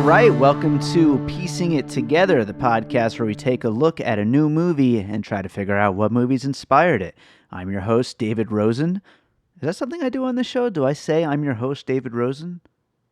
right, welcome to Piecing It Together, the podcast where we take a look at a new movie and try to figure out what movies inspired it. I'm your host, David Rosen. Is that something I do on this show? Do I say I'm your host, David Rosen?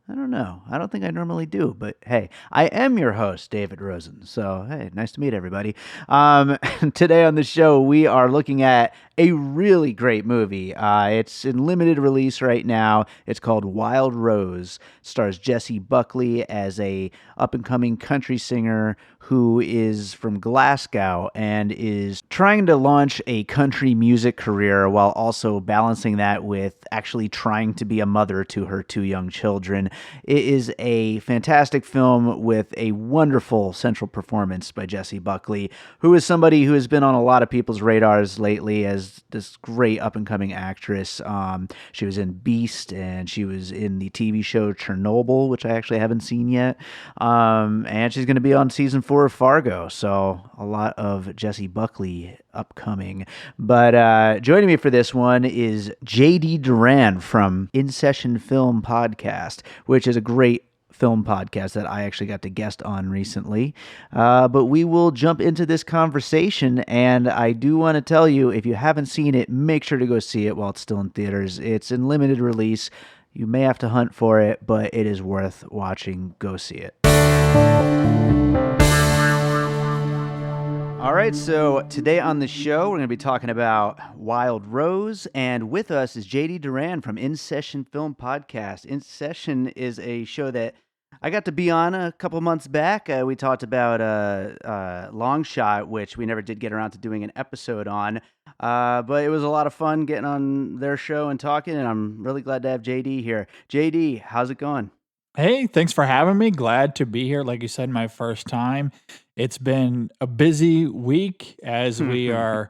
I don't know. I don't think I normally do, but hey, I am your host, David Rosen. So, hey, nice to meet everybody. Today on the show, we are looking at a really great movie. It's in limited release right now. It's called Wild Rose. It stars Jessie Buckley as a up-and-coming country singer who is from Glasgow and is trying to launch a country music career while also balancing that with actually trying to be a mother to her two young children. It is a fantastic film with a wonderful central performance by Jessie Buckley, who is somebody who has been on a lot of people's radars lately as this great up-and-coming actress. She was in Beast, and she was in the TV show Chernobyl, which I actually haven't seen yet. And she's going to be on season 4 of Fargo, so a lot of Jessie Buckley upcoming. But joining me for this one is J.D. Duran from InSession Film Podcast, which is a great film podcast that I actually got to guest on recently. But we will jump into this conversation, and I do want to tell you, if you haven't seen it, make sure to go see it while it's still in theaters. It's in limited release. You may have to hunt for it, but it is worth watching. Go see it. All right, so today on the show, we're going to be talking about Wild Rose, and with us is J.D. Duran from InSession Film Podcast. InSession is a show that I got to be on a couple months back. We talked about Long Shot, which we never did get around to doing an episode on, but it was a lot of fun getting on their show and talking, and I'm really glad to have J.D. here. J.D., how's it going? Hey, thanks for having me. Glad to be here. Like you said, my first time. It's been a busy week as we are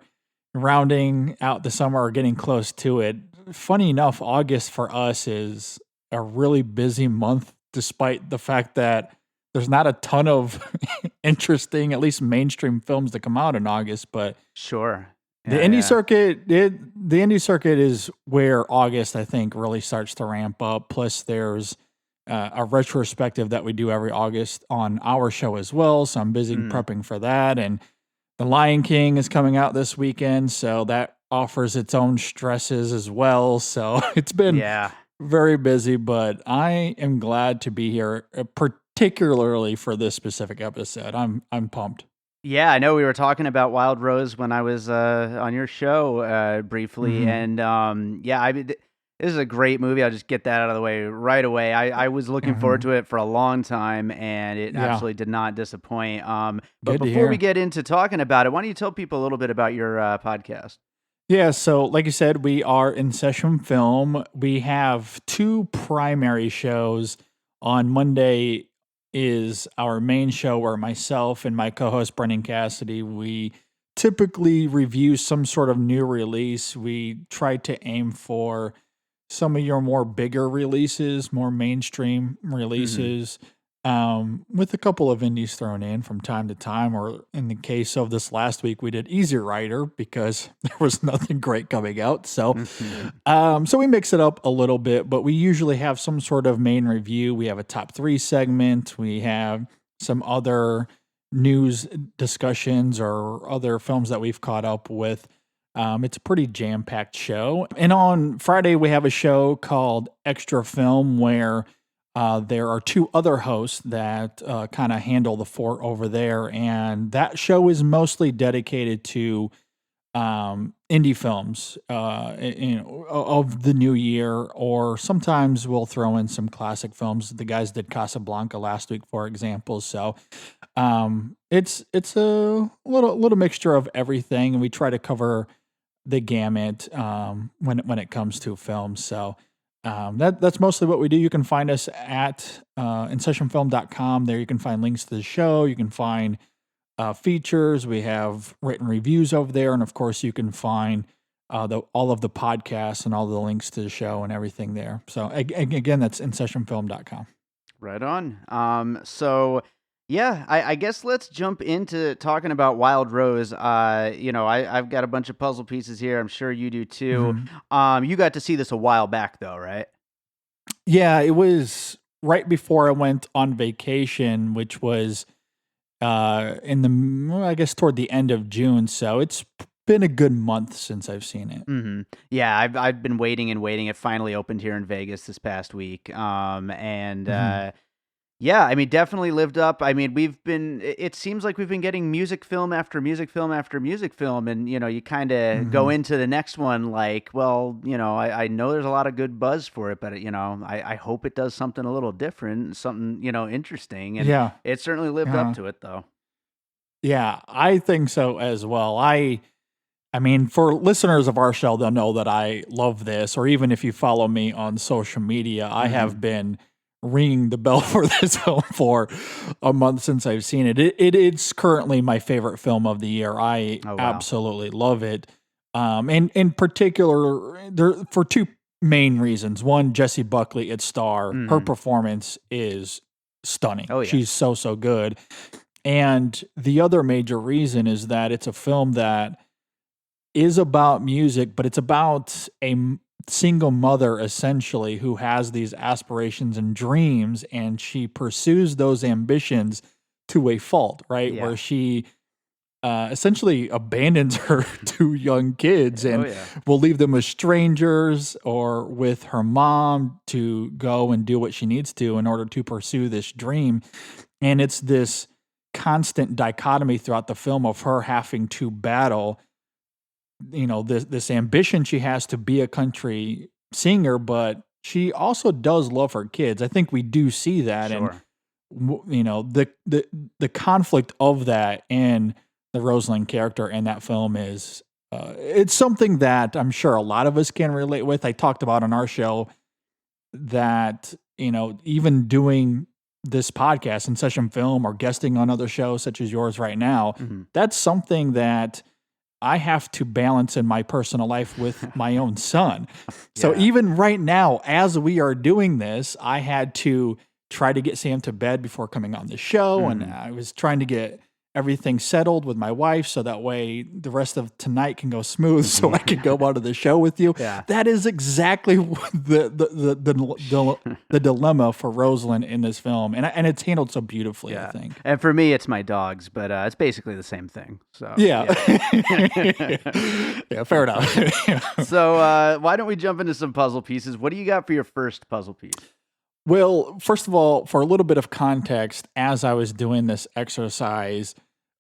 rounding out the summer or getting close to it. Funny enough, August for us is a really busy month, despite the fact that there's not a ton of interesting, at least mainstream films that come out in August. But sure. The indie circuit is where August, I think, really starts to ramp up. Plus, there's a retrospective that we do every August on our show as well. So I'm busy prepping for that. And The Lion King is coming out this weekend. So that offers its own stresses as well. So it's been very busy, but I am glad to be here, particularly for this specific episode. I'm pumped. Yeah, I know we were talking about Wild Rose when I was on your show briefly. And this is a great movie. I'll just get that out of the way right away. I was looking forward to it for a long time, and it absolutely did not disappoint. But before we get into talking about it, why don't you tell people a little bit about your podcast? Yeah, so like you said, we are InSession Film. We have two primary shows. On Monday is our main show where myself and my co-host Brendan Cassidy, we typically review some sort of new release. We try to aim for some of your more bigger releases, more mainstream releases, with a couple of indies thrown in from time to time. Or in the case of this last week, we did Easy Rider because there was nothing great coming out. So, so we mix it up a little bit, but we usually have some sort of main review. We have a top 3 segment. We have some other news discussions or other films that we've caught up with. It's a pretty jam-packed show. And on Friday, we have a show called Extra Film where there are 2 other hosts that kind of handle the fort over there. And that show is mostly dedicated to indie films of the new year, or sometimes we'll throw in some classic films. The guys did Casablanca last week, for example. So it's a little mixture of everything, and we try to cover the gamut when it comes to films. So that's mostly what we do. You can find us at InSessionFilm.com. There you can find links to the show. You can find features. We have written reviews over there. And of course, you can find all of the podcasts and all the links to the show and everything there. So again, that's InSessionFilm.com. Right on. So yeah, I guess let's jump into talking about Wild Rose. I've got a bunch of puzzle pieces here. I'm sure you do too. You got to see this a while back though, right? Yeah, it was right before I went on vacation, which was I guess toward the end of June. So it's been a good month since I've seen it. Yeah, I've been waiting and waiting. It finally opened here in Vegas this past week. Yeah, I mean, definitely lived up. I mean, it seems like we've been getting music film after music film after music film. And, you kind of go into the next one like, well, I know there's a lot of good buzz for it, but, I hope it does something a little different, something, interesting. And Yeah. it certainly lived up to it, though. Yeah, I think so as well. I mean, for listeners of our show, they'll know that I love this, or even if you follow me on social media, I have been ringing the bell for this film for a month since I've seen it. It's currently my favorite film of the year. I absolutely love it. And in particular, for two main reasons. One, Jessie Buckley, its star, her performance is stunning. Oh, yeah. She's so good. And the other major reason is that it's a film that is about music, but it's about a single mother essentially who has these aspirations and dreams, and she pursues those ambitions to a fault, right? Yeah. Where she essentially abandons her two young kids and will leave them with strangers or with her mom to go and do what she needs to in order to pursue this dream. And it's this constant dichotomy throughout the film of her having to battle this ambition she has to be a country singer, but she also does love her kids. I think we do see that. Sure. And the conflict of that in the Rosalind character in that film is it's something that I'm sure a lot of us can relate with. I talked about on our show that even doing this podcast, InSession Film, or guesting on other shows such as yours right now, that's something that I have to balance in my personal life with my own son. So even right now, as we are doing this, I had to try to get Sam to bed before coming on the show. And I was trying to get everything settled with my wife so that way the rest of tonight can go smooth so I can go out of the show with you. Yeah. That is exactly the dilemma for Rosalind in this film. And it's handled so beautifully, I think. And for me, it's my dogs, but it's basically the same thing. So yeah, fair enough. So why don't we jump into some puzzle pieces? What do you got for your first puzzle piece? Well, first of all, for a little bit of context, as I was doing this exercise,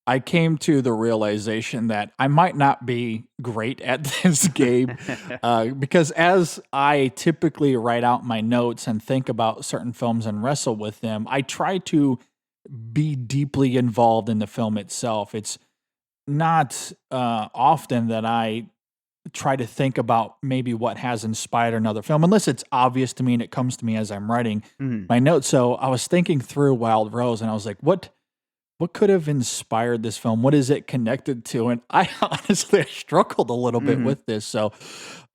I came to the realization that I might not be great at this game because as I typically write out my notes and think about certain films and wrestle with them, I try to be deeply involved in the film itself. It's not often that I try to think about maybe what has inspired another film, unless it's obvious to me and it comes to me as I'm writing my notes. So I was thinking through Wild Rose and I was like, what could have inspired this film? What is it connected to? And I honestly struggled a little bit with this. So,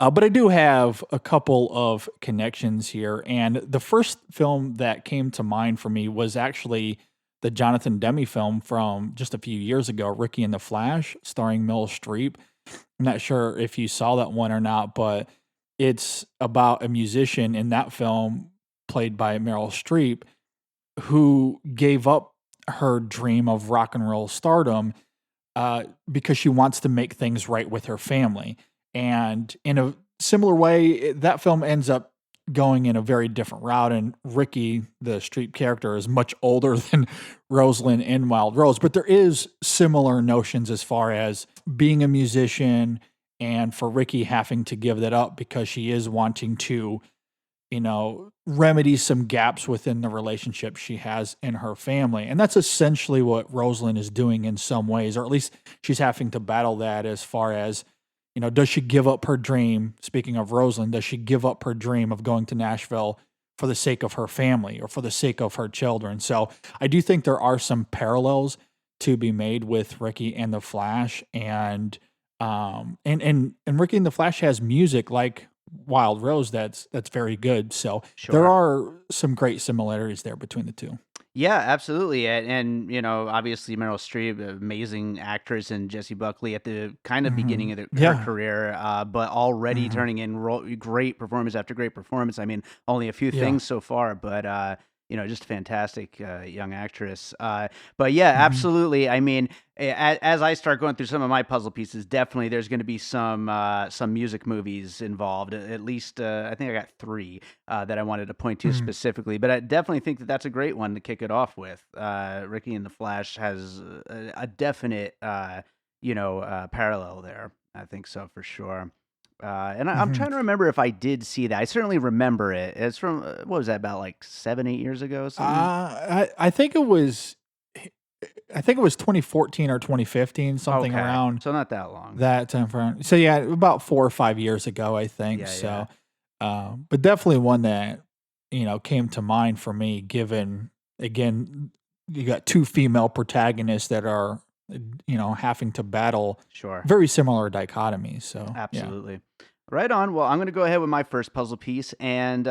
but I do have a couple of connections here. And the first film that came to mind for me was actually the Jonathan Demme film from just a few years ago, Ricky and the Flash, starring Meryl Streep. I'm not sure if you saw that one or not, but it's about a musician in that film played by Meryl Streep who gave up her dream of rock and roll stardom because she wants to make things right with her family. And in a similar way, that film ends up going in a very different route. And Ricky, the Streep character, is much older than Rosalind in Wild Rose. But there is similar notions as far as being a musician and for Ricky having to give that up because she is wanting to, remedy some gaps within the relationship she has in her family. And that's essentially what Rosalind is doing in some ways, or at least she's having to battle that as far as, does she give up her dream? Speaking of Rosalind, does she give up her dream of going to Nashville for the sake of her family or for the sake of her children? So I do think there are some parallels to be made with Ricky and the Flash, and Ricky and the Flash has music like Wild Rose that's very good. So there are some great similarities there between the two. Yeah, absolutely. And obviously Meryl Streep, amazing actress, and Jessie Buckley at the kind of beginning of her career, but already turning in great performance after great performance. I mean, only a few things so far, but just a fantastic young actress. But yeah, Hmm. absolutely. I mean, as I start going through some of my puzzle pieces, definitely there's going to be some music movies involved. At least I think I got three that I wanted to point to Hmm. specifically. But I definitely think that that's a great one to kick it off with. Ricky and the Flash has a definite parallel there. I think so for sure. And I'm Hmm. trying to remember if I did see that. I certainly remember it. It's from what was that, about like 7, 8 years ago, something? I think it was, I think it was 2014 or 2015, something Okay, around so not that long. that time frame. So yeah, about 4 or 5 years ago, I think. Yeah, yeah, So, but definitely one that came to mind for me. Given again, you got two female protagonists that are having to battle sure, very similar dichotomies. So yeah. absolutely. Right on. Well, I'm going to go ahead with my first puzzle piece, and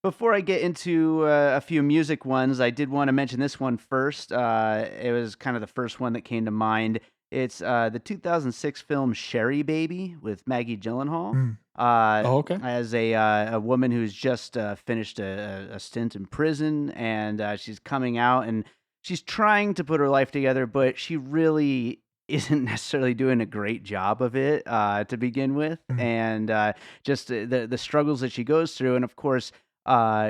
before I get into a few music ones, I did want to mention this one first. It was kind of the first one that came to mind. It's the 2006 film Sherry Baby with Maggie Gyllenhaal Mm. uh, Oh, okay. as a woman who's just finished a stint in prison, and she's coming out and she's trying to put her life together, but she really isn't necessarily doing a great job of it to begin with, Mm. and just the struggles that she goes through, and of course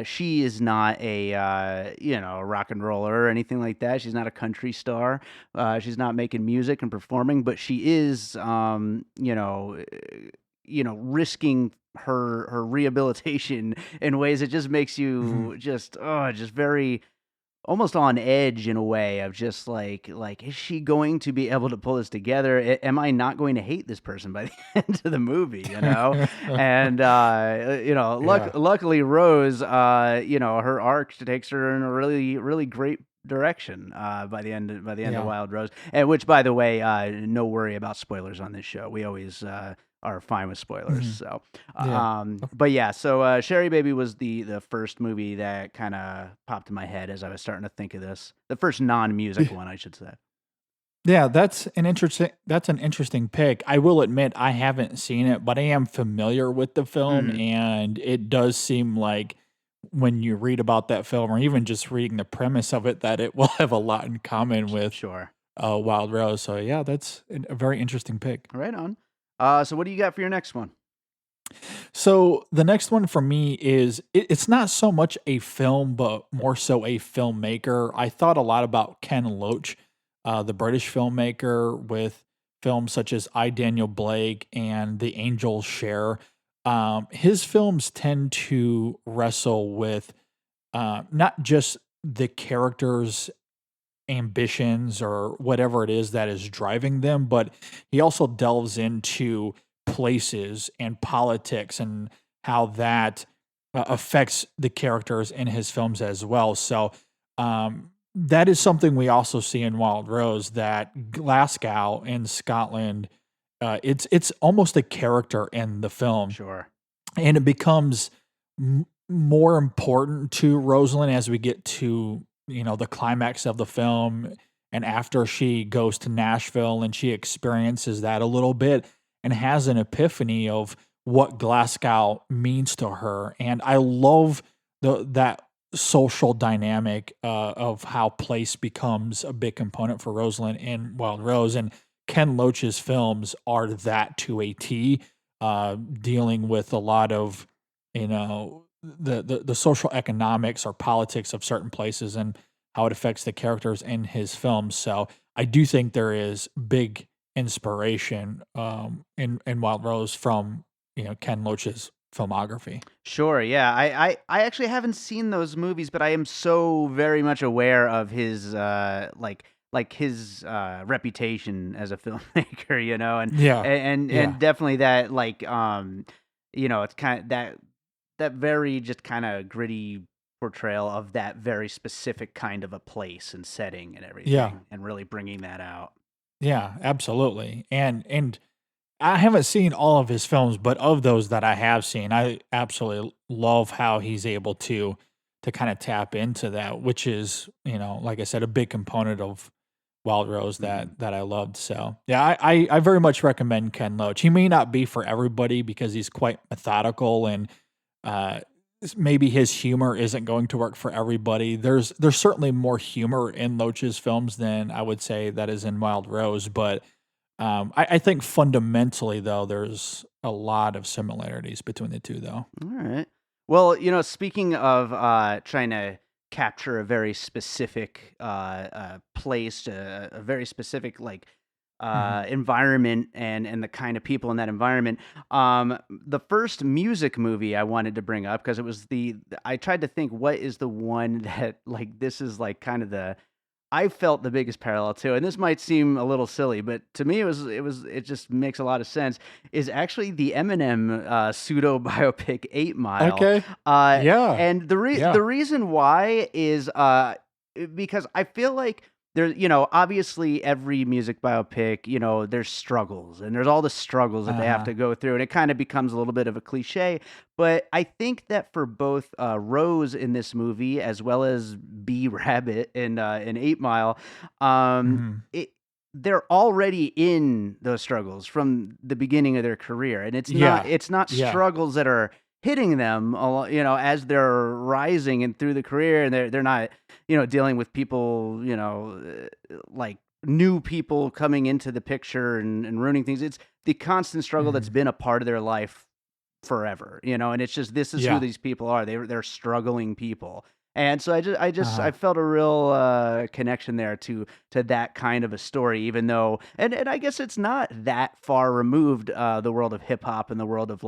she is not a a rock and roller or anything like that. She's not a country star. She's not making music and performing, but she is risking her rehabilitation in ways that just makes Mhm. you just very almost on edge in a way of just like is she going to be able to pull this together? Am I not going to hate this person by the end of the movie, and Yeah. luckily Rose, her arc takes her in a really really great direction by the end of Yeah. Wild Rose, and which, by the way, no worry about spoilers on this show. We always are fine with spoilers. Mhm. So Yeah. but yeah, so Sherry Baby was the first movie that kind of popped in my head as I was starting to think of this. The first non-music Yeah. one, I should say. Yeah, that's an interesting pick. I will admit I haven't seen it, but I am familiar with the film, Hmm. and it does seem like when you read about that film or even just reading the premise of it that it will have a lot in common with Sure. Wild Rose. So yeah, that's a very interesting pick. Right on. So what do you got for your next one? So the next one for me is it's not so much a film, but more so a filmmaker. I thought a lot about Ken Loach, the British filmmaker, with films such as I, Daniel Blake and The Angels Share. His films tend to wrestle with not just the characters' ambitions or whatever it is that is driving them, but he also delves into places and politics and how that affects the characters in his films as well. So that is something we also see in Wild Rose, that Glasgow in Scotland, it's almost a character in the film, Sure. and it becomes more important to Rosalind as we get to the climax of the film, and after she goes to Nashville and she experiences that a little bit and has an epiphany of what Glasgow means to her. And I love that social dynamic of how place becomes a big component for Rosalind in Wild Rose, and Ken Loach's films are that to a T, dealing with a lot of the social economics or politics of certain places and how it affects the characters in his films. So I do think there is big inspiration in Wild Rose from Ken Loach's filmography. Sure, yeah. I actually haven't seen those movies, but I am so very much aware of his his reputation as a filmmaker, and Yeah, and yeah, definitely that it's kind of that very just kind of gritty portrayal of that very specific kind of a place and setting and yeah, everything, and really bringing that out. yeah, absolutely. And I haven't seen all of his films, but of those that I have seen, I absolutely love how he's able to kind of tap into that, which is, like I said, a big component of Wild Rose Mhm. that I loved. So yeah, I very much recommend Ken Loach. He may not be for everybody because he's quite methodical and uh maybe his humor isn't going to work for everybody. There's certainly more humor in Loach's films than I would say that is in Wild Rose, but I think fundamentally though there's a lot of similarities between the two though. All right. Well, speaking of trying to capture a very specific place, a very specific Mhm. environment and the kind of people in that environment. The first music movie I wanted to bring up because it was I tried to think what is the one that this is kind of I felt the biggest parallel to, and this might seem a little silly, but to me it just makes a lot of sense. Is actually the Eminem pseudo biopic 8 Mile, Okay. Yeah. and Yeah. the reason why is because I feel like there, obviously every music biopic, there's struggles and there's all the struggles that they have Uh-huh. to go through, and it kind of becomes a little bit of a cliche. But I think that for both Rose in this movie as well as B Rabbit in 8 Mile, Mhm. it they're already in those struggles from the beginning of their career, and Yeah. it's not Yeah. struggles that are hitting them, as they're rising and through the career, and they're not, dealing with people, like new people coming into the picture and ruining things. It's the constant struggle that's Mhm. been a part of their life forever, and it's just this is who Yeah. these people are. They're struggling people. And so I Uh-huh. felt a real connection there to that kind of a story, even though and I guess it's not that far removed, the world of hip hop and the world of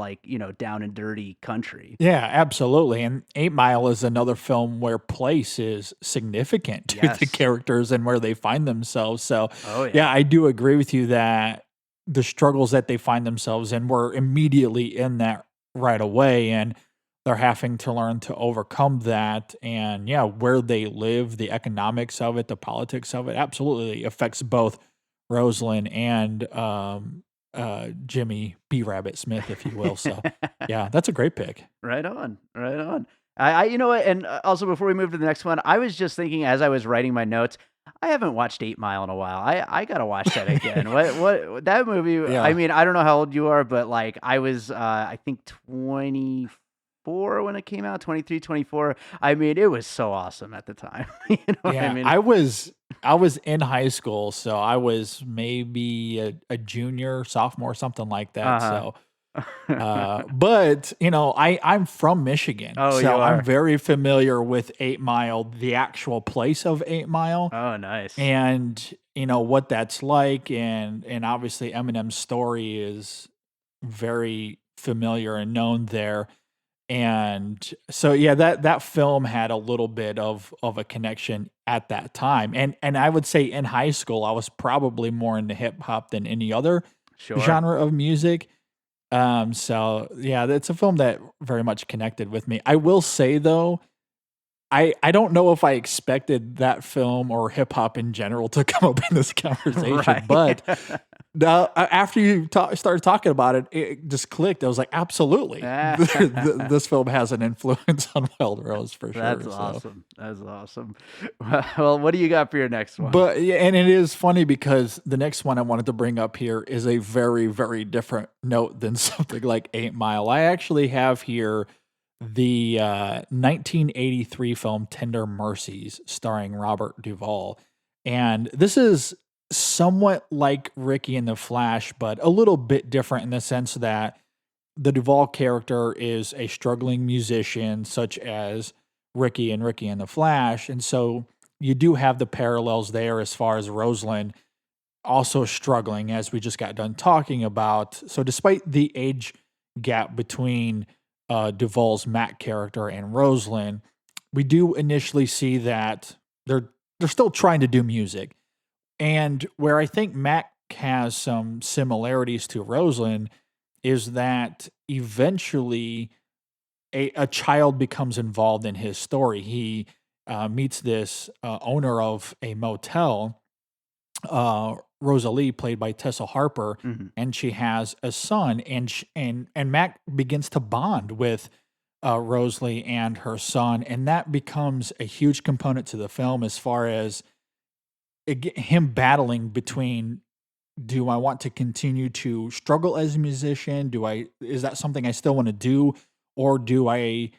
down and dirty country. Yeah, absolutely. And 8 Mile is another film where place is significant to the Yes. characters and where they find themselves. So, Oh yeah, yeah. I do agree with you that the struggles that they find themselves in were immediately in that right away. And they're having to learn to overcome that. And yeah, where they live, the economics of it, the politics of it absolutely affects both Rosalind and Jimmy B. Rabbit Smith, if you will. So, yeah, that's a great pick. Right on, right on. You know what? And also, before we move to the next one, I was just thinking as I was writing my notes, I haven't watched 8 Mile in a while. I gotta watch that again. What that movie? I Yeah. mean, I don't know how old you are, but I was, I think 24 when it came out, 23, 24. I mean, it was so awesome at the time. You know what I Yeah, mean? I was in high school, so I was maybe a junior, sophomore, something like that. Uh So, huh. but I'm from Michigan, Oh, you so I'm are. very familiar with 8 Mile, the actual place of 8 Mile, Oh, nice. and what that's like, and obviously Eminem's story is very familiar and known there. And so yeah, that film had a little bit of a connection at that time. And I would say in high school I was probably more into hip hop than any other Sure. genre of music. So yeah, it's a film that very much connected with me. I will say though, I don't know if I expected that film or hip hop in general to come up in this conversation, Right. but now, after you started talking about it, it just clicked. I was like, absolutely, this film has an influence on Wild Rose for That's sure. So, awesome. That's awesome. Well, what do you got for your next one? but yeah, and it is funny because the next one I wanted to bring up here is a very, very different note than something like 8 Mile. I actually have here the 1983 film Tender Mercies, starring Robert Duvall. And this is somewhat like Ricky and the Flash, but a little bit different in the sense that the Duvall character is a struggling musician, such as Ricky and Ricky and the Flash. And so you do have the parallels there as far as Rosalind also struggling, as we just got done talking about. So, despite the age gap between Duvall's Mac character and Rosalind, we do initially see that they're still trying to do music. And where I think Mac has some similarities to Rosalind is that eventually a child becomes involved in his story. He meets this owner of a motel, Rosalie, played by Tessa Harper, Mhm. and she has a son, and Mac begins to bond with Rosalie and her son, and that becomes a huge component to the film as far as him battling between, do I want to continue to struggle as a musician? Is that something I still want to do? Or do I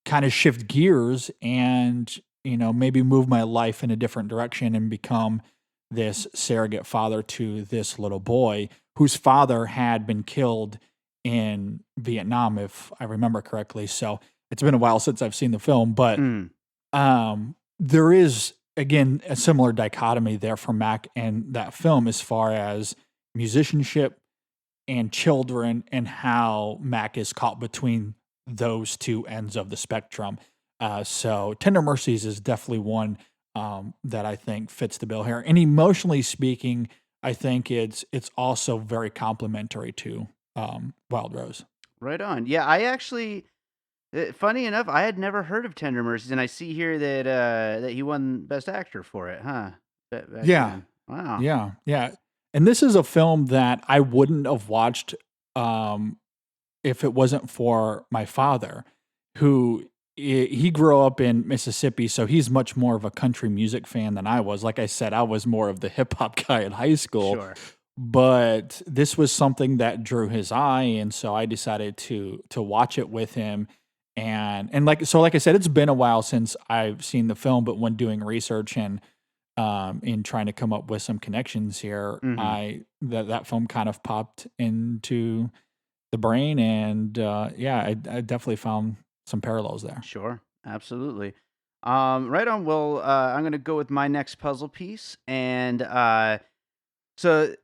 kind of shift gears and, maybe move my life in a different direction and become this surrogate father to this little boy whose father had been killed in Vietnam, if I remember correctly. So it's been a while since I've seen the film, but there is, again, a similar dichotomy there for Mac and that film as far as musicianship and children and how Mac is caught between those two ends of the spectrum. So Tender Mercies is definitely one that I think fits the bill here. And emotionally speaking, I think it's also very complimentary to Wild Rose. Right on. Yeah, I actually, funny enough, I had never heard of Tender Mercies, and I see here that he won Best Actor for it, huh? Back Yeah. then. Wow. Yeah. And this is a film that I wouldn't have watched if it wasn't for my father, who he grew up in Mississippi, so he's much more of a country music fan than I was. Like I said, I was more of the hip hop guy in high school. Sure. But this was something that drew his eye, and so I decided to watch it with him. And like I said, it's been a while since I've seen the film, but when doing research and in trying to come up with some connections here, that film kind of popped into the brain, and I definitely found some parallels there. Sure. Absolutely. Right on. Well, I'm going to go with my next puzzle piece. And so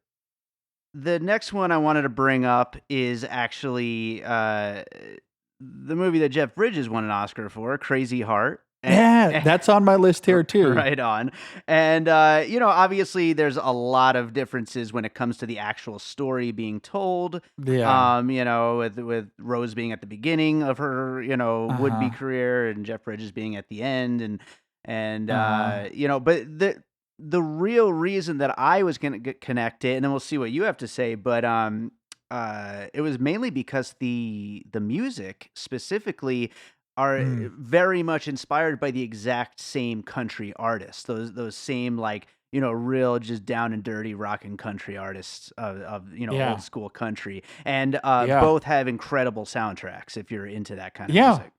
the next one I wanted to bring up is actually the movie that Jeff Bridges won an Oscar for, Crazy Heart. Yeah, that's on my list here too. Right on. And, obviously there's a lot of differences when it comes to the actual story being told. Yeah. With Rose being at the beginning of her, would-be career and Jeff Bridges being at the end. But the real reason that I was going to get connected, and then we'll see what you have to say, but it was mainly because the music specifically are very much inspired by the exact same country artists. Those same real just down and dirty rock and country artists of old school country, and both have incredible soundtracks if you're into that kind of music.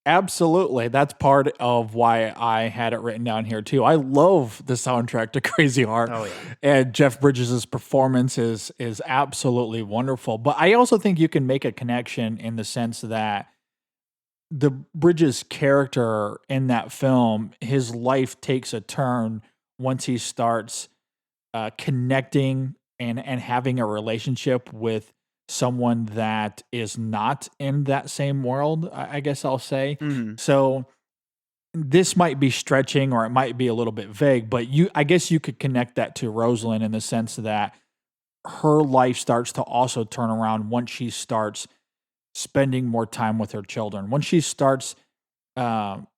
Absolutely. That's part of why I had it written down here too. I love the soundtrack to Crazy Heart. Oh, yeah. And Jeff Bridges' performance is absolutely wonderful. But I also think you can make a connection in the sense that the Bridges character in that film, his life takes a turn once he starts connecting and having a relationship with someone that is not in that same world, I guess I'll say. So this might be stretching or it might be a little bit vague, but I guess you could connect that to Rosalind in the sense that her life starts to also turn around once she starts spending more time with her children. Once she starts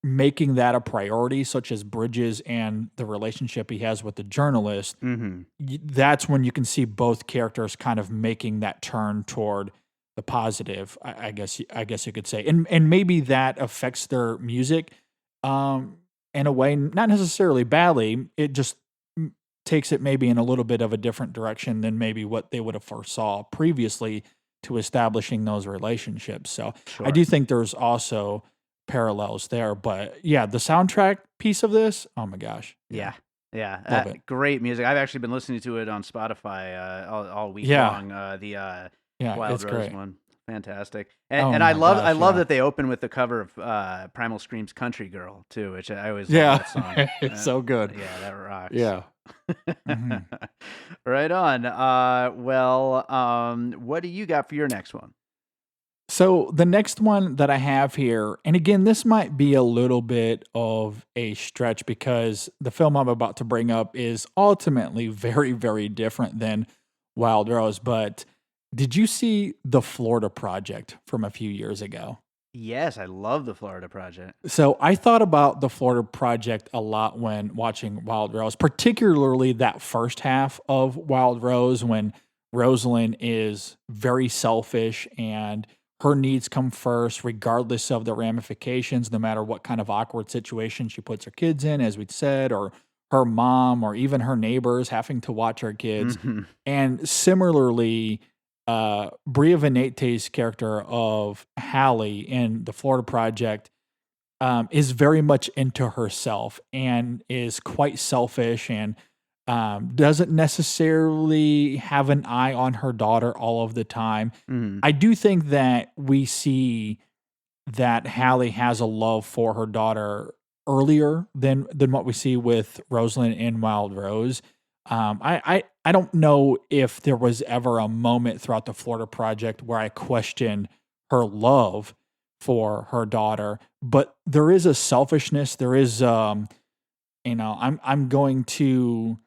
making that a priority, such as Bridges and the relationship he has with the journalist, that's when you can see both characters kind of making that turn toward the positive, I guess you could say. And maybe that affects their music in a way, not necessarily badly. It just takes it maybe in a little bit of a different direction than maybe what they would have foresaw previously to establishing those relationships. So Sure. I do think there's also parallels there, but yeah, the soundtrack piece of this, oh my gosh. Yeah. Love it. Great music. I've actually been listening to it on Spotify all week long. The Wild it's Rose great. one, fantastic. Oh And I my love gosh, that they open with the cover of Primal Scream's "Country Girl" too, which I always love that song. It's so good. Yeah, that rocks. Yeah. Mhm. Right on. What do you got for your next one? So the next one that I have here, and again, this might be a little bit of a stretch because the film I'm about to bring up is ultimately very, very different than Wild Rose. But did you see The Florida Project from a few years ago? Yes, I love the Florida Project. So I thought about The Florida Project a lot when watching Wild Rose, particularly that first half of Wild Rose when Rosalind is very selfish and her needs come first, regardless of the ramifications, no matter what kind of awkward situation she puts her kids in, as we said, or her mom, or even her neighbors having to watch her kids. And similarly, Bria Venete's character of Hallie in the Florida Project is very much into herself and is quite selfish and doesn't necessarily have an eye on her daughter all of the time. Mhm. I do think that we see that Hallie has a love for her daughter earlier than what we see with Rosalind in Wild Rose. I don't know if there was ever a moment throughout the Florida Project where I questioned her love for her daughter, but there is a selfishness. There is, I'm going to,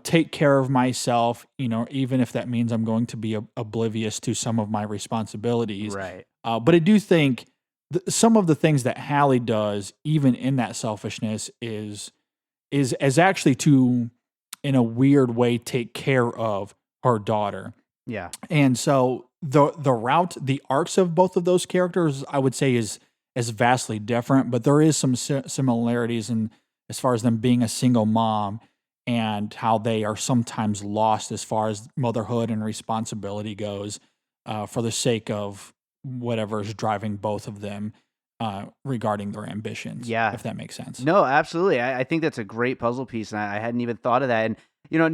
take care of myself, even if that means I'm going to be oblivious to some of my responsibilities. Right. But I do think some of the things that Hallie does, even in that selfishness, is actually to, in a weird way, take care of her daughter. Yeah. And so the arcs of both of those characters, I would say, is vastly different, but there is some similarities in as far as them being a single mom and how they are sometimes lost as far as motherhood and responsibility goes, for the sake of whatever is driving both of them regarding their ambitions. Yeah. If that makes sense. No, absolutely. I think that's a great puzzle piece, and I hadn't even thought of that. And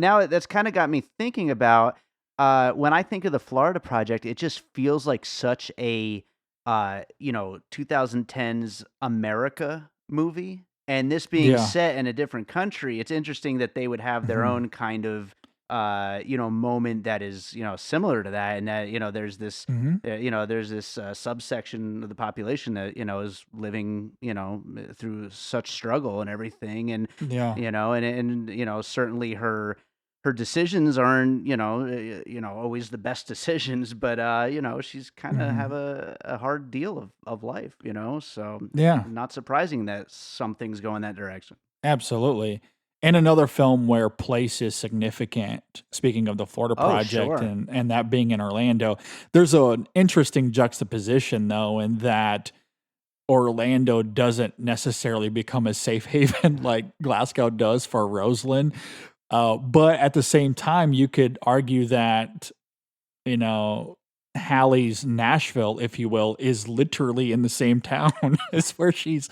now that's kind of got me thinking about when I think of the Florida Project, it just feels like such a 2010s America movie. And this being Yeah. set in a different country, it's interesting that they would have their Mhm. own kind of moment that is similar to that, and that there's this Mhm. subsection of the population that is living through such struggle and everything, and Yeah. certainly her decisions aren't always the best decisions, but she's kind of have Mhm. a hard deal of life, so Yeah. not surprising that some things go in that direction. Absolutely. And another film where place is significant, speaking of the Florida Oh, Project sure. and that being in Orlando, there's an interesting juxtaposition, though, in that Orlando doesn't necessarily become a safe haven like Glasgow does for Rosalind. But at the same time, you could argue that, you know, Hallie's Nashville, if you will, is literally in the same town as where she's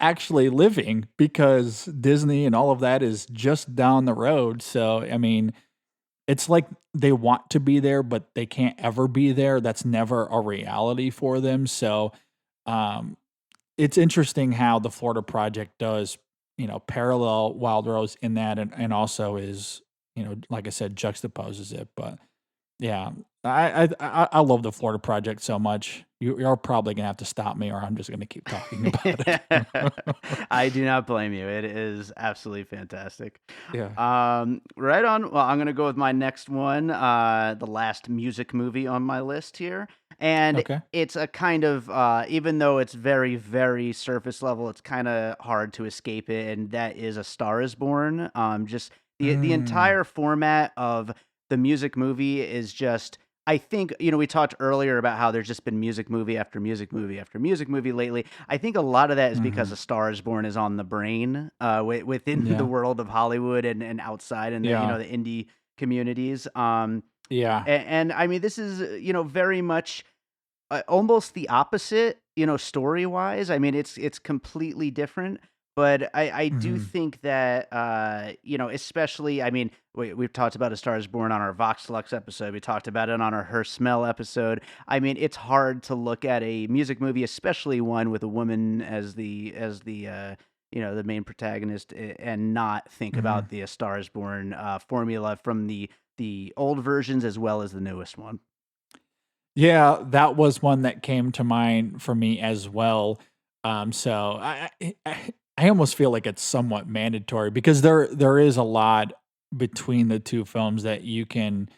actually living, because Disney and all of that is just down the road. So, I mean, it's like they want to be there, but they can't ever be there. That's never a reality for them. So, um, it's interesting how the Florida Project does, parallel Wild Rose in that, and also is, like I said, juxtaposes it. But yeah, I love the Florida Project so much. You're probably gonna have to stop me, or I'm just gonna keep talking about it. I do not blame you. It is absolutely fantastic. Yeah. Right on. Well, I'm gonna go with my next one, the last music movie on my list here, and Okay. it's a kind of even though it's very, very surface level, it's kind of hard to escape it, and that is A Star Is Born. Just the Mm. entire format of the music movie is just. I think, we talked earlier about how there's just been music movie after music movie after music movie lately. I think a lot of that is because Mhm. A Star Is Born is on the brain within the Yeah. world of Hollywood and outside in the, Yeah. the indie communities. Yeah. And I mean, this is, very much almost the opposite, story wise. I mean, it's completely different, but I do Mhm. think that especially, I mean, we've talked about A Star Is Born on our Vox Lux episode. We talked about it on our Her Smell episode. I mean, it's hard to look at a music movie, especially one with a woman as the main protagonist, and not think Mhm. about the A Star Is Born formula from the old versions as well as the newest one. Yeah, that was one that came to mind for me as well. So I almost feel like it's somewhat mandatory, because there is a lot between the two films that you can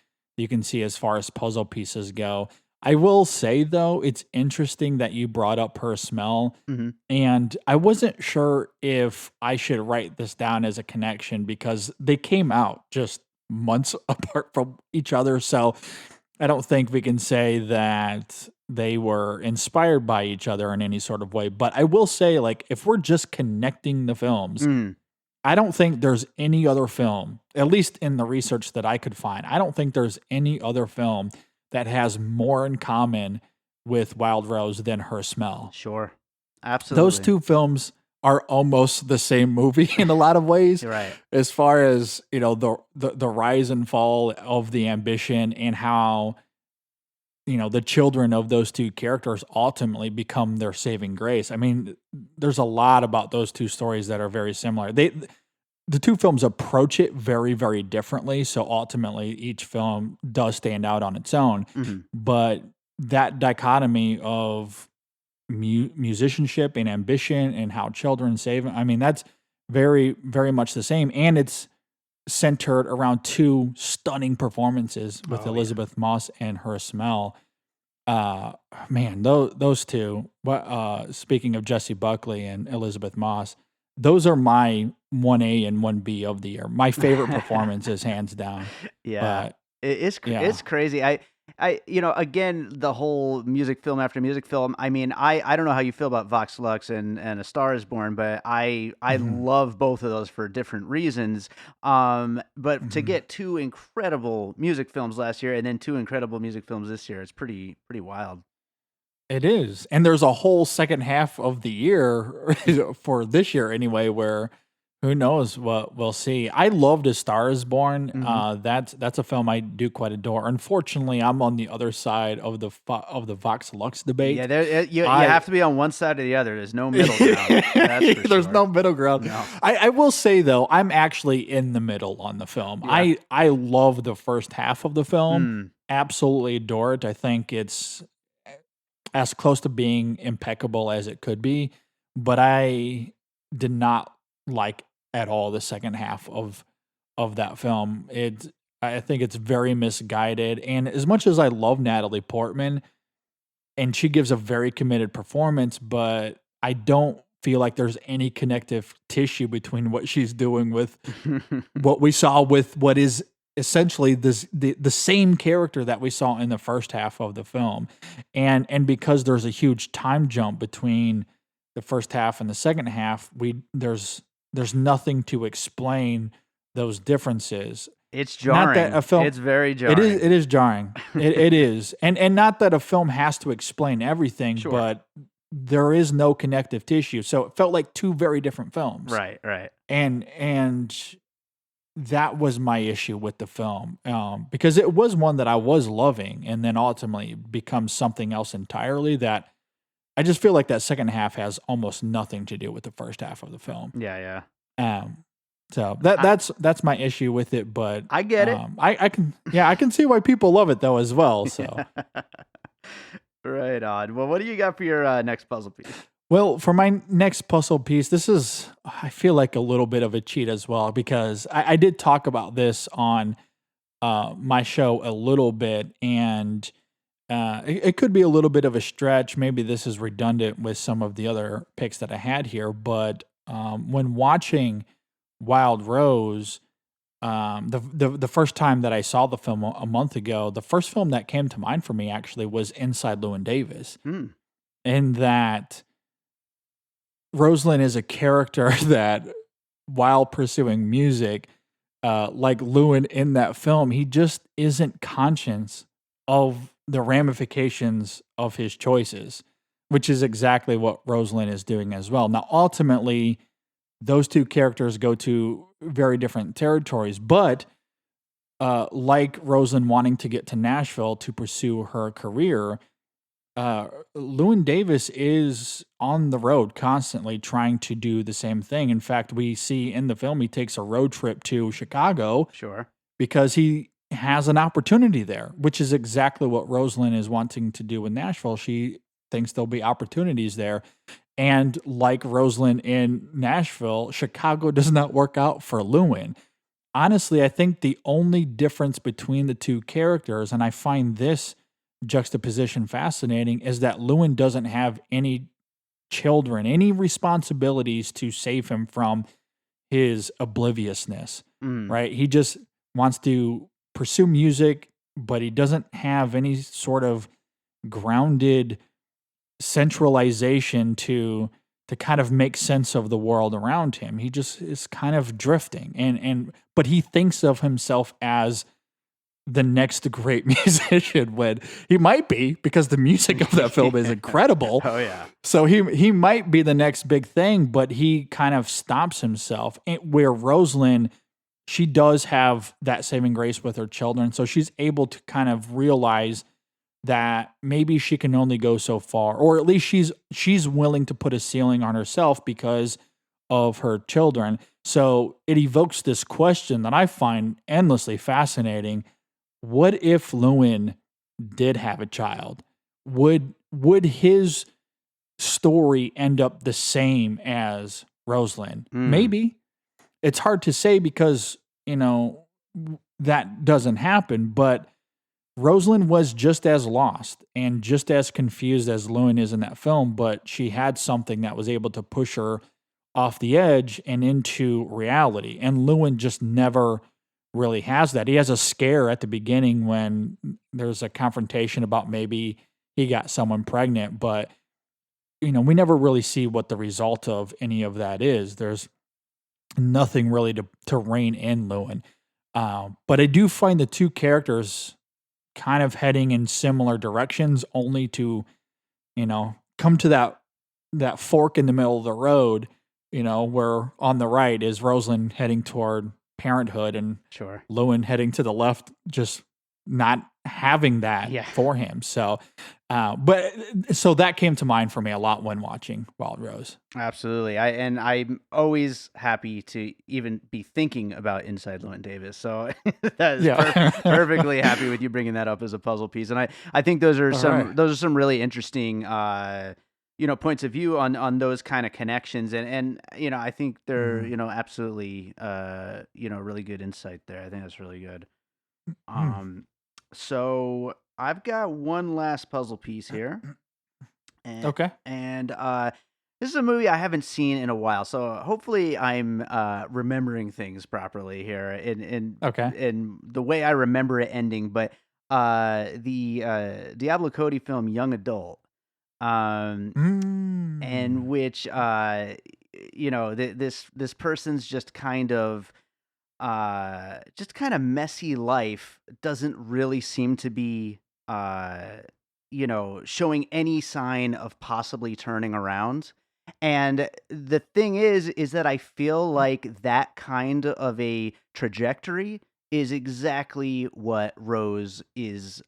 see as far as puzzle pieces go. I will say, though, it's interesting that you brought up Her Smell, Hmm. and I wasn't sure if I should write this down as a connection, because they came out just months apart from each other. So I don't think we can say that they were inspired by each other in any sort of way. But I will say, like, if we're just connecting the films, Mm. I don't think there's any other film, at least in the research that I could find, I don't think there's any other film that has more in common with Wild Rose than Her Smell. Sure. Absolutely. Those two films are almost the same movie in a lot of ways. You're right. As far as, the rise and fall of the ambition and how, the children of those two characters ultimately become their saving grace. I mean, there's a lot about those two stories that are very similar. The two films approach it very, very differently. So ultimately, each film does stand out on its own. Mm-hmm. But that dichotomy of musicianship and ambition and how children save, I mean, that's very, very much the same. And it's centered around two stunning performances with Elizabeth Moss and Her Smell. Man, those two. Speaking of Jessie Buckley and Elizabeth Moss, those are my 1A and 1B of the year. My favorite performances, hands down. Yeah, it's crazy. Again, the whole music film after music film. I mean, I don't know how you feel about Vox Lux and A Star Is Born, but I love both of those for different reasons. But to get two incredible music films last year and then two incredible music films this year, it's pretty wild. It is. And there's a whole second half of the year for this year anyway, where who knows what we'll see. I loved A Star Is Born. That's a film I do quite adore. Unfortunately, I'm on the other side of the Vox Lux debate. Yeah, you have to be on one side or the other. There's no middle ground. That's for There's sure. no middle ground. No. I will say, though, I'm actually in the middle on the film. Yeah. I love the first half of the film. Absolutely adore it. I think it's as close to being impeccable as it could be, but I did not like at all the second half of that film. I think it's very misguided, and as much as I love Natalie Portman and she gives a very committed performance, but I don't feel like there's any connective tissue between what she's doing with what we saw with what is essentially the same character that we saw in the first half of the film. And because there's a huge time jump between the first half and the second half, there's nothing to explain those differences. It's jarring. Not that a film, it's very jarring. It is jarring. it is. And not that a film has to explain everything, sure, but there is no connective tissue. So it felt like two very different films. Right. And that was my issue with the film, because it was one that I was loving and then ultimately becomes something else entirely that I just feel like that second half has almost nothing to do with the first half of the film. Yeah. So that's my issue with it, but I get it. I can see why people love it though as well. So right on. Well, what do you got for your next puzzle piece? Well, for my next puzzle piece, I feel like a little bit of a cheat as well, because I did talk about this on my show a little bit, and it could be a little bit of a stretch. Maybe this is redundant with some of the other picks that I had here, but when watching Wild Rose, the first time that I saw the film a month ago, the first film that came to mind for me actually was Inside Llewyn Davis. In that Rosalind is a character that, while pursuing music, like Llewyn in that film, he just isn't conscious of the ramifications of his choices, which is exactly what Rosalind is doing as well. Now, ultimately, those two characters go to very different territories, but like Rosalind wanting to get to Nashville to pursue her career, Llewyn Davis is on the road constantly trying to do the same thing. In fact, we see in the film he takes a road trip to Chicago, sure, because he has an opportunity there, which is exactly what Rosalind is wanting to do in Nashville. She thinks there'll be opportunities there. And like Rosalind in Nashville, Chicago does not work out for Llewyn. Honestly, I think the only difference between the two characters, and I find this juxtaposition fascinating, is that Llewyn doesn't have any children, any responsibilities to save him from his obliviousness, right? He just wants to pursue music, but he doesn't have any sort of grounded centralization to kind of make sense of the world around him. He just is kind of drifting, but he thinks of himself as the next great musician when he might be, because the music of that film is incredible. Oh yeah. So he might be the next big thing, but he kind of stops himself. Where Rosalind, she does have that saving grace with her children, so she's able to kind of realize that maybe she can only go so far, or at least she's willing to put a ceiling on herself because of her children. So it evokes this question that I find endlessly fascinating. What if Llewyn did have a child? Would his story end up the same as Rosalind? Maybe. It's hard to say because, that doesn't happen, but Rosalind was just as lost and just as confused as Llewyn is in that film, but she had something that was able to push her off the edge and into reality. And Llewyn just never really has that. He has a scare at the beginning when there's a confrontation about maybe he got someone pregnant, but we never really see what the result of any of that is. There's nothing really to rein in Llewyn. But I do find the two characters kind of heading in similar directions, only to, come to that fork in the middle of the road, where on the right is Rosalind heading toward parenthood and Sure. Llewyn heading to the left, just not having that for him. So, so that came to mind for me a lot when watching Wild Rose. Absolutely. I'm always happy to even be thinking about Inside Llewyn Davis. So that is perfectly happy with you bringing that up as a puzzle piece. And I think those are some really interesting, points of view on those kind of connections. And I think they're, absolutely, really good insight there. I think that's really good. So I've got one last puzzle piece here. Okay. And this is a movie I haven't seen in a while, so hopefully I'm remembering things properly here in the way I remember it ending. But the Diablo Cody film Young Adult, and which this person's just kind of messy life doesn't really seem to be showing any sign of possibly turning around. And the thing is that I feel like that kind of a trajectory is exactly what Rose is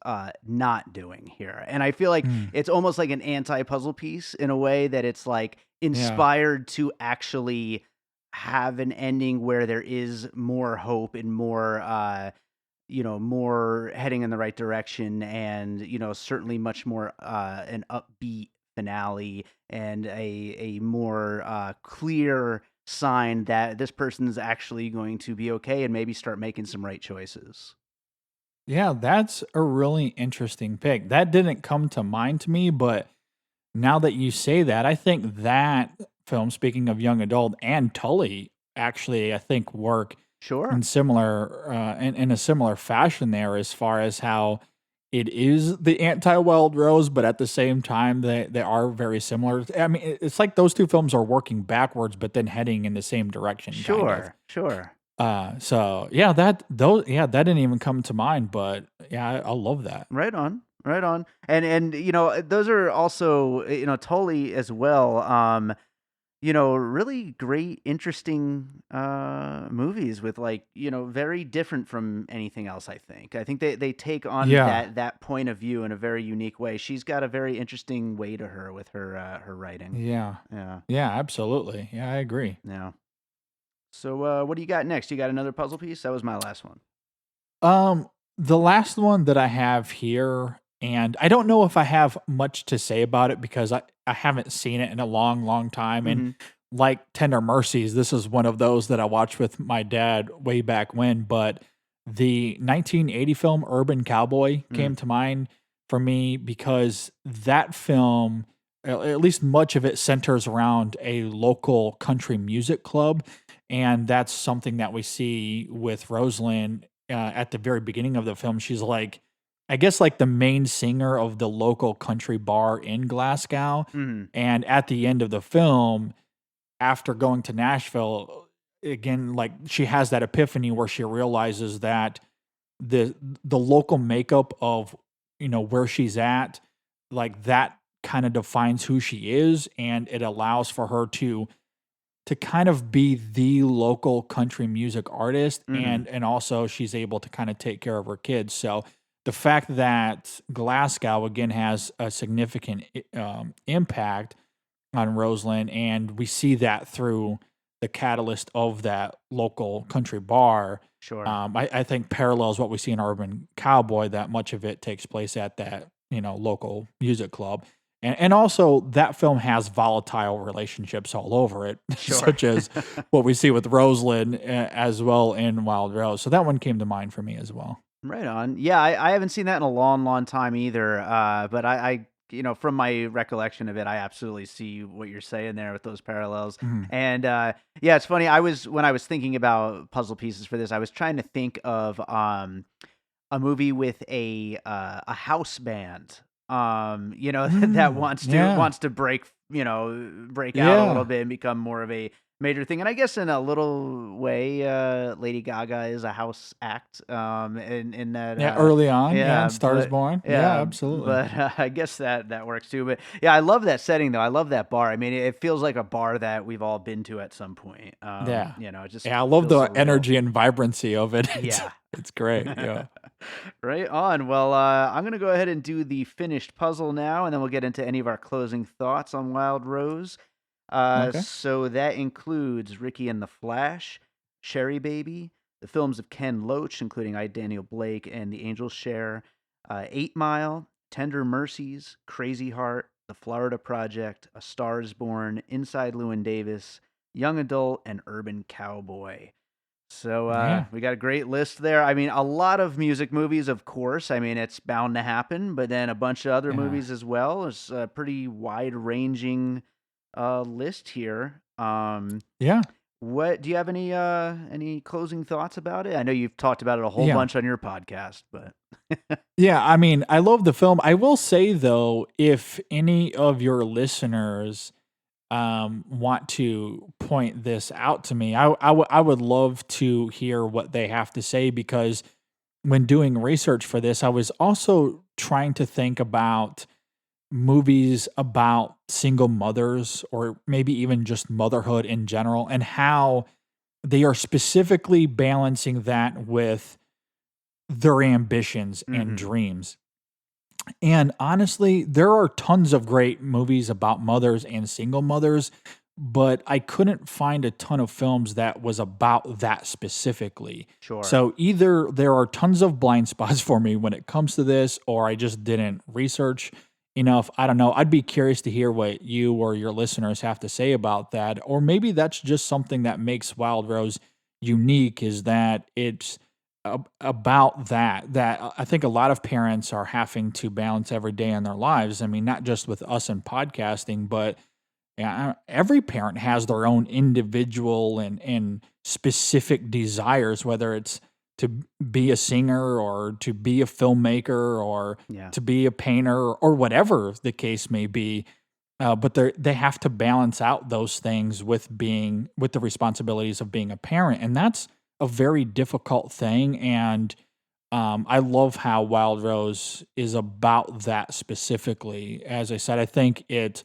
not doing here. And I feel like it's almost like an anti-puzzle piece in a way that it's like inspired to actually have an ending where there is more hope and more more heading in the right direction, and certainly much more an upbeat finale and a more clear sign that this person's actually going to be okay and maybe start making some right choices. Yeah, that's a really interesting pick. That didn't come to mind to me, but now that you say that, I think that film, speaking of young adult, and Tully actually, I think, work in similar in a similar fashion there, as far as how it is the anti-Wild Rose, but at the same time they are very similar. I mean, it's like those two films are working backwards, but then heading in the same direction. Sure. So yeah, that didn't even come to mind, but yeah, I love that. Right on. And those are also Tully as well. Really great, interesting movies with very different from anything else. I think they take on that point of view in a very unique way. She's got a very interesting way to her with her writing. Yeah, absolutely. Yeah, I agree. Yeah. So what do you got next? You got another puzzle piece? That was my last one. The last one that I have here, and I don't know if I have much to say about it because I haven't seen it in a long, long time. And like Tender Mercies, this is one of those that I watched with my dad way back when. But the 1980 film Urban Cowboy came to mind for me because that film, at least much of it, centers around a local country music club. And that's something that we see with Rosalind at the very beginning of the film. She's like, I guess, like the main singer of the local country bar in Glasgow. And at the end of the film, after going to Nashville, again, like she has that epiphany where she realizes that the local makeup of where she's at, like that kind of defines who she is, and it allows for her to kind of be the local country music artist, Mhm. and also she's able to kind of take care of her kids. So the fact that Glasgow again has a significant impact on Roseland, and we see that through the catalyst of that local country bar. Sure. I think parallels what we see in Urban Cowboy, that much of it takes place at that local music club. And also that film has volatile relationships all over it, Sure. such as what we see with Roseland as well in Wild Rose. So that one came to mind for me as well. Right on. Yeah, I haven't seen that in a long, long time either. But from my recollection of it, I absolutely see what you're saying there with those parallels. Mhm. And yeah, it's funny. When I was thinking about puzzle pieces for this, I was trying to think of a movie with a house band. That Yeah. wants to break out a little Yeah. bit and become more of a major thing. And I guess in a little way, Lady Gaga is a house act. In that, Yeah. Early on. Yeah. yeah, And Star is but Born. Yeah. yeah, Absolutely. but I guess that works too. But yeah, I love that setting though. I love that bar. I mean, it feels like a bar that we've all been to at some point. Yeah. It just Yeah. I love feels the so real. energy and vibrancy of it. Yeah. It's great. Yeah. Right on. Well, I'm going to go ahead and do the finished puzzle now, and then we'll get into any of our closing thoughts on Wild Rose. Okay. So that includes Ricky and the Flash, Sherry Baby, the films of Ken Loach, including I, Daniel Blake, and The Angels Share, 8 Mile, Tender Mercies, Crazy Heart, The Florida Project, A Star is Born, Inside Llewyn Davis, Young Adult, and Urban Cowboy. So Yeah. we got a great list there. I mean, a lot of music movies, of course. I mean, it's bound to happen, but then a bunch of other Yeah. movies as well. It's a pretty wide-ranging list here. Yeah. What do you have any closing thoughts about it? I know you've talked about it a whole Yeah. bunch on your podcast, but Yeah. I mean, I love the film. I will say though, if any of your listeners want to point this out to me, I would love to hear what they have to say, because when doing research for this, I was also trying to think about movies about single mothers, or maybe even just motherhood in general, and how they are specifically balancing that with their ambitions and Mhm. dreams. And honestly, there are tons of great movies about mothers and single mothers, but I couldn't find a ton of films that was about that specifically. Sure. So either there are tons of blind spots for me when it comes to this, or I just didn't research enough. I don't know. I'd be curious to hear what you or your listeners have to say about that. Or maybe that's just something that makes Wild Rose unique, is that it's about that I think a lot of parents are having to balance every day in their lives. I mean, not just with us in podcasting, but yeah, every parent has their own individual and specific desires, whether it's to be a singer or to be a filmmaker or Yeah. to be a painter or whatever the case may be. But they have to balance out those things with the responsibilities of being a parent, and that's a very difficult thing. And I love how Wild Rose is about that specifically. As I said, I think the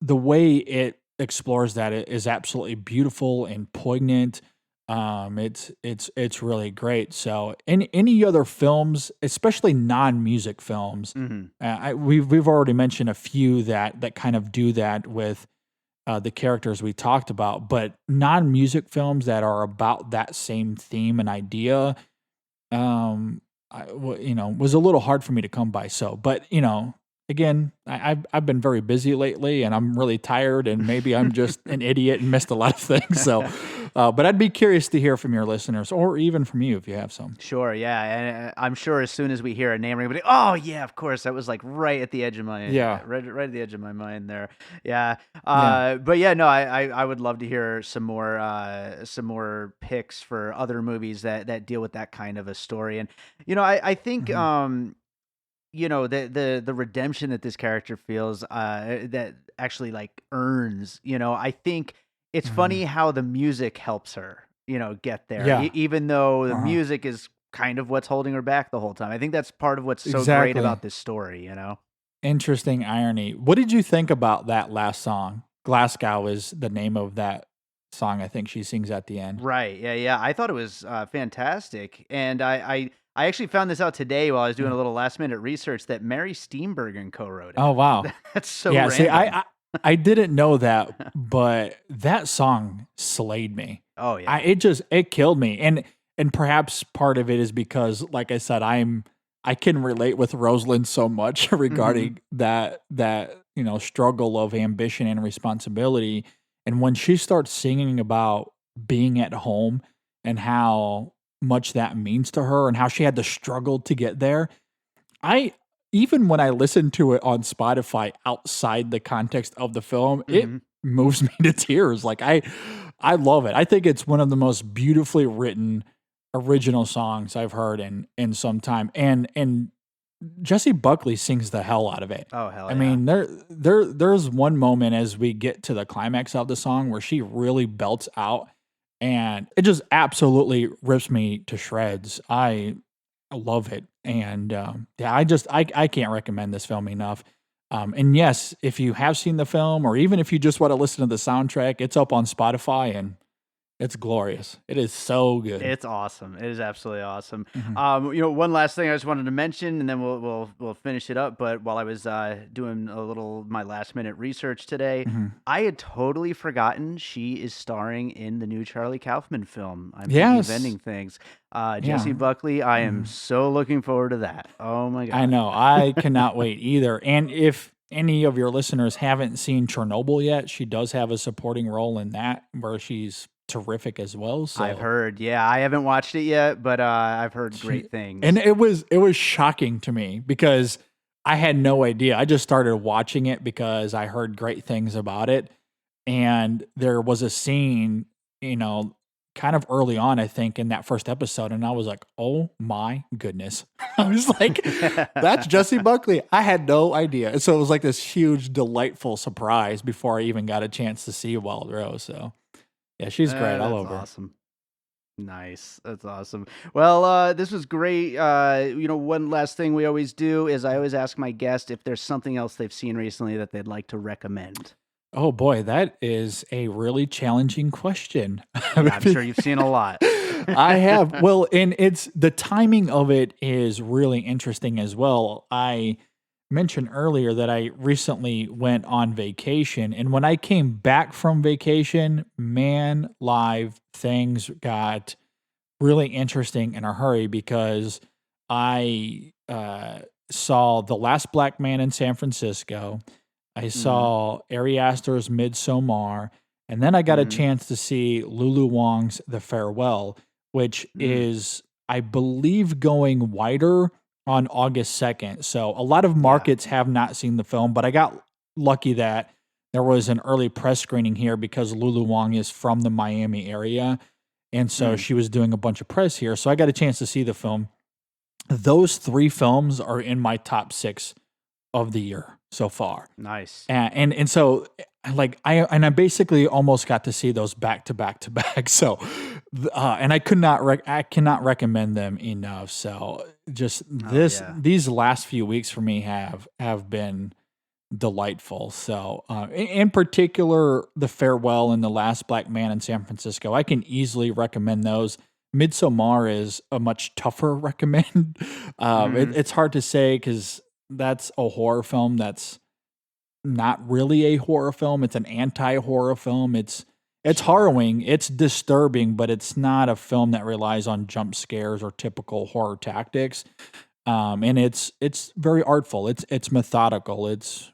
way it explores that is absolutely beautiful and poignant. It's really great. So any other films, especially non-music films, Mhm. we've already mentioned a few that kind of do that with the characters we talked about, but non-music films that are about that same theme and idea, was a little hard for me to come by. So, but again, I've been very busy lately, and I'm really tired, and maybe I'm just an idiot and missed a lot of things. So, but I'd be curious to hear from your listeners, or even from you if you have some. Sure, yeah, and I'm sure as soon as we hear a name, we're gonna be like, "Oh yeah, of course." That was like right at the edge of my Yeah, right at the edge of my mind there. Yeah, yeah, but yeah, no, I would love to hear some more picks for other movies that deal with that kind of a story. And I think mhm, the redemption that this character feels that actually like earns. I think it's mhm, funny how the music helps her. get there, Yeah. even though the Uh-huh. music is kind of what's holding her back the whole time. I think that's part of what's so great Exactly. about this story. Interesting irony. What did you think about that last song? Glasgow is the name of that song I think she sings at the end. Right. Yeah. Yeah. I thought it was fantastic, and I actually found this out today while I was doing Mm. a little last minute research that Mary Steenburgen co-wrote Oh, it. wow. That's so Yeah, see, random. I didn't know that, but that song slayed me. Oh yeah. It killed me, and perhaps part of it is because, like I said, I can relate with Rosalind so much Hmm. regarding that struggle of ambition and responsibility, and when she starts singing about being at home and how much that means to her and how she had to struggle to get there, I even when I listen to it on Spotify outside the context of the film, it Hmm. moves me to tears. Like I love it. I think it's one of the most beautifully written original songs I've heard in some time. And Jessie Buckley sings the hell out of it. Oh hell I yeah. mean, there's one moment as we get to the climax of the song where she really belts out and it just absolutely rips me to shreds. I love it, and yeah, I can't recommend this film enough. And yes, if you have seen the film, or even if you just want to listen to the soundtrack, it's up on Spotify, and it's glorious. It is so good. It's awesome. It is absolutely awesome. Mhm, One last thing I just wanted to mention, and then we'll finish it up. But while I was doing a little my last minute research today, mhm. I had totally forgotten she is starring in the new Charlie Kaufman film. I'm thinking of Yes, ending things. Jessie yeah, Buckley. I am mhm. so looking forward to that. Oh my I god. know. I cannot wait either. And if any of your listeners haven't seen Chernobyl yet, she does have a supporting role in that, where she's terrific as well. I've So heard. Yeah, I haven't watched it yet, but I've heard She great and things. it was shocking to me because I had no idea. I just started watching it because I heard great things about it, and there was a scene, kind of early on, I think, in that first episode, and I was like, "Oh my goodness." I was like, "That's Jessie Buckley." I had no idea. And so it was like this huge, delightful surprise before I even got a chance to see Wild Rose. So, yeah, she's great. I That's love her. awesome. Nice. That's awesome. Well, this was great. One last thing we always do is I always ask my guest if there's something else they've seen recently that they'd like to recommend. Oh boy, that is a really challenging question. Yeah, I'm sure you've seen a lot. I have. Well, and it's the timing of it is really interesting as well. I mentioned earlier that I recently went on vacation, and when I came back from vacation, man, live things got really interesting in a hurry because I saw The Last Black Man in San Francisco. I Hmm. saw Ari Aster's Midsommar, and then I got a Hmm. chance to see Lulu Wang's The Farewell, which Hmm. is, I believe, going wider on August 2nd. So a lot of Yeah. markets have not seen the film, but I got lucky that there was an early press screening here because Lulu Wang is from the Miami area. And so Mm. she was doing a bunch of press here. So I got a chance to see the film. Those three films are in my top six of the year so far. Nice. And so like I basically almost got to see those back to back to back. So and I cannot recommend them enough. So just Oh yeah. these last few weeks for me have been delightful. So in particular, The Farewell and The Last Black Man in San Francisco, I can easily recommend those. Midsommar is a much tougher recommend. Hmm. It's hard to say because that's a horror film that's not really a horror film. It's an anti-horror film. It's Sure. harrowing, it's disturbing, but it's not a film that relies on jump scares or typical horror tactics. And it's very artful. It's methodical. It's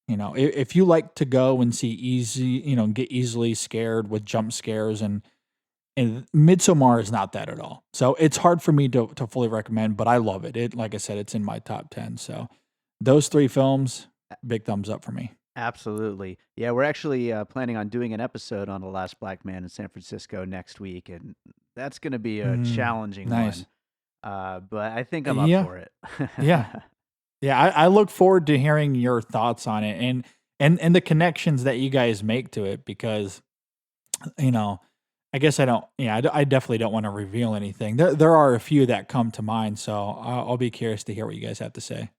if you like to go and see easy, get easily scared with jump scares and Midsommar is not that at all. So it's hard for me to fully recommend, but I love it. It like I said, it's in my top 10. So those three films, big thumbs up for me. Absolutely. Yeah, we're actually planning on doing an episode on The Last Black Man in San Francisco next week, and that's going to be a Mm, challenging nice. one. But I think I'm up Yeah. for it. Yeah. Yeah. I look forward to hearing your thoughts on it and the connections that you guys make to it because, you know, I guess I don't. Yeah, I definitely don't want to reveal anything. There are a few that come to mind, so I'll be curious to hear what you guys have to say.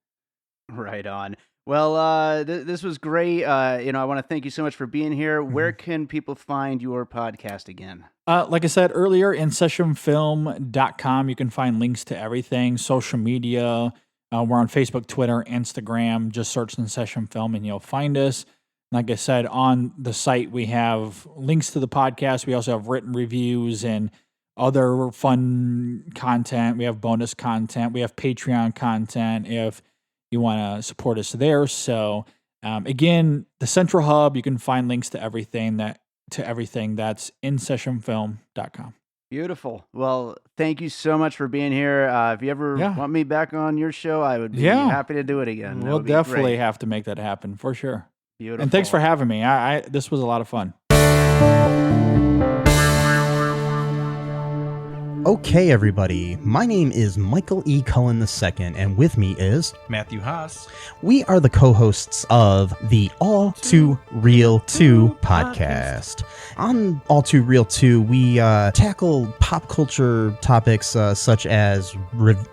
Right on. Well, this was great. I want to thank you so much for being here. Where can people find your podcast again? Like I said earlier, InSessionFilm.com. You can find links to everything, social media. We're on Facebook, Twitter, Instagram. Just search InSession Film and you'll find us. Like I said, on the site, we have links to the podcast. We also have written reviews and other fun content. We have bonus content. We have Patreon content if you want to support us there. So, again, the central hub, you can find links to everything that's InSessionFilm.com. Beautiful. Well, thank you so much for being here. If you ever want me back on your show, I would be happy to do it again. We'll definitely have to make that happen for sure. Beautiful. And thanks for having me. This was a lot of fun. Okay, everybody. My name is Michael E. Cullen II, and with me is Matthew Haas. We are the co-hosts of the All Too Real 2 podcast. On All Too Real 2, we tackle pop culture topics such as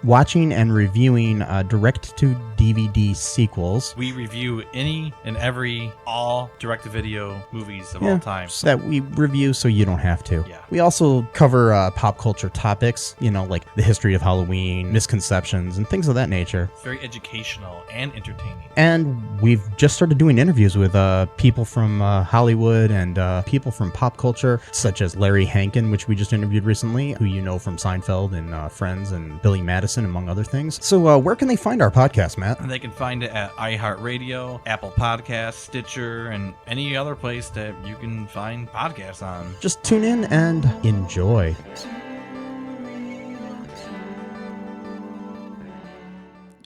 watching and reviewing direct-to-DVD sequels. We review any and every all direct-to-video movies of all time. So that we review so you don't have to. Yeah. We also cover pop culture topics, like the history of Halloween, misconceptions, and things of that nature. It's very educational and entertaining. And we've just started doing interviews with people from Hollywood and people from pop culture, such as Larry Hankin, which we just interviewed recently, who you know from Seinfeld and Friends, and Billy Madison, among other things. So where can they find our podcast, Matt? And they can find it at iHeartRadio, Apple Podcasts, Stitcher, and any other place that you can find podcasts on. Just tune in and enjoy.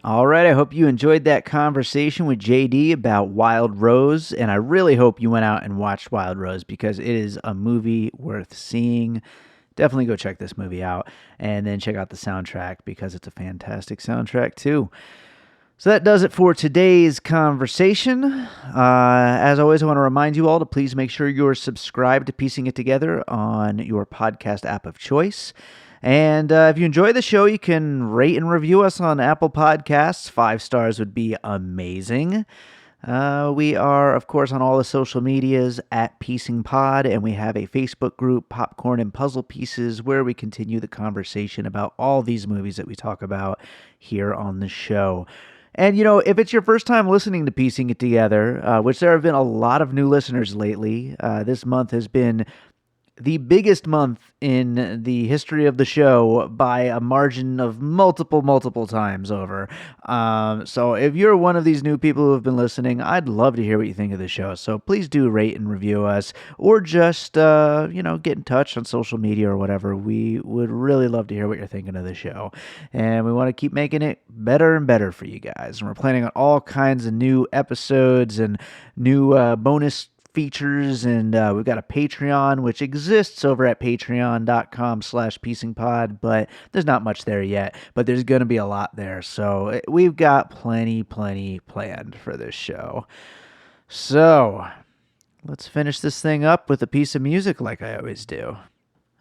All right, I hope you enjoyed that conversation with JD about Wild Rose, and I really hope you went out and watched Wild Rose because it is a movie worth seeing. Definitely go check this movie out, and then check out the soundtrack because it's a fantastic soundtrack too. So that does it for today's conversation. As always, I want to remind you all to please make sure you're subscribed to Piecing It Together on your podcast app of choice. And if you enjoy the show, you can rate and review us on Apple Podcasts. 5 stars would be amazing. We are, of course, on all the social medias at Piecing Pod, and we have a Facebook group, Popcorn and Puzzle Pieces, where we continue the conversation about all these movies that we talk about here on the show. And, if it's your first time listening to Piecing It Together, which there have been a lot of new listeners lately, this month has been the biggest month in the history of the show by a margin of multiple times over. So if you're one of these new people who have been listening, I'd love to hear what you think of the show. So please do rate and review us, or just, get in touch on social media or whatever. We would really love to hear what you're thinking of the show. And we want to keep making it better and better for you guys. And we're planning on all kinds of new episodes and new bonus features, and we've got a Patreon which exists over at patreon.com/piecingpod, but there's not much there yet, but there's going to be a lot there, so we've got plenty planned for this show. So let's finish this thing up with a piece of music like I always do.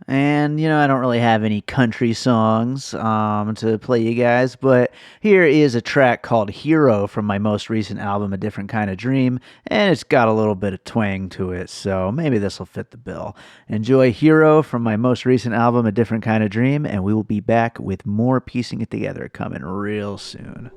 And, I don't really have any country songs to play you guys, but here is a track called Hero from my most recent album, A Different Kind of Dream, and it's got a little bit of twang to it, so maybe this will fit the bill. Enjoy Hero from my most recent album, A Different Kind of Dream, and we will be back with more Piecing It Together coming real soon.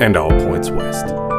and all points west.